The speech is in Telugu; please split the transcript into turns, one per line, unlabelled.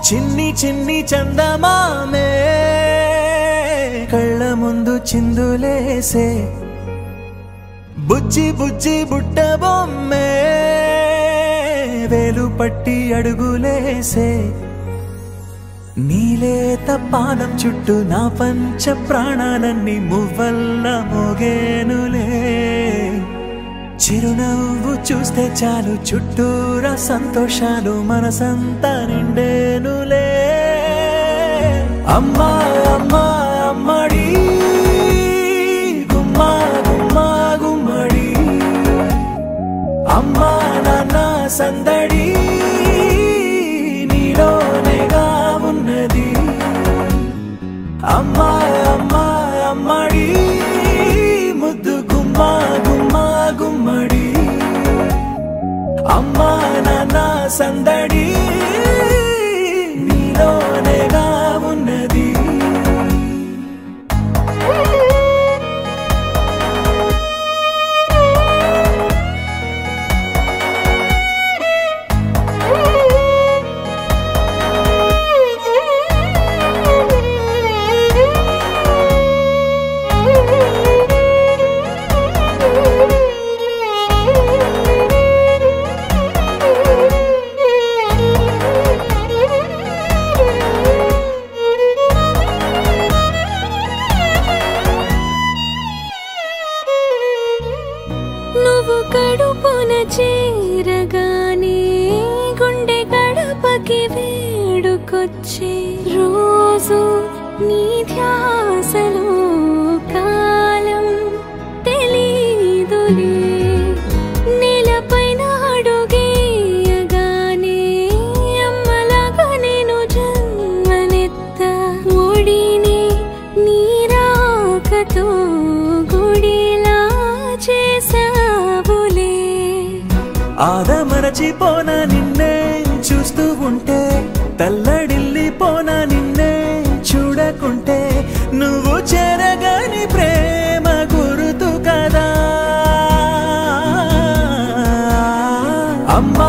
చిన్ని చిన్ని చందమామే కళ్ళ ముందు చిందులేసే బుజ్జి బుజ్జి బుట్ట బొమ్మే వేలు పట్టి అడుగులేసే నీలేత పానం చుట్టూ నా పంచ ప్రాణాలన్నీ మువ్వల్ల మోగేనులే చిరునవ్వు చూస్తే చాలు చుట్టూరా సంతోషాలు మనసంతా నిండేనులే అమ్మా అమ్మా అమ్మడి గుమ్మా గుమ్మా గుమ్మడి అమ్మా నాన్న సందడి నీలోనేగా ఉన్నది అమ్మా అమ్మా అమ్మడి ముద్దు గుమ్మా గుమ్మా గుమ్మడి అమ్మా నాన్న సందడి నీలోనేగా ఉన్నది
కడుపున చేరగానే గుండె గడపకి వేడుకొచ్చే రోజు నీ ధ్యాసలో కాలం తెలీదులే నేలపైన అడుగేయగానే అమ్మలాగా నేను జన్మనెత్త ఒడిని నీ రాకతో గుడిలా చేసా
ఆదమరచిపోనా నిన్నే చూస్తూ ఉంటే తల్లడిల్లిపోనా నిన్నే చూడకుంటే నువ్వు చెరగని ప్రేమ గురుతు కదా అమ్మా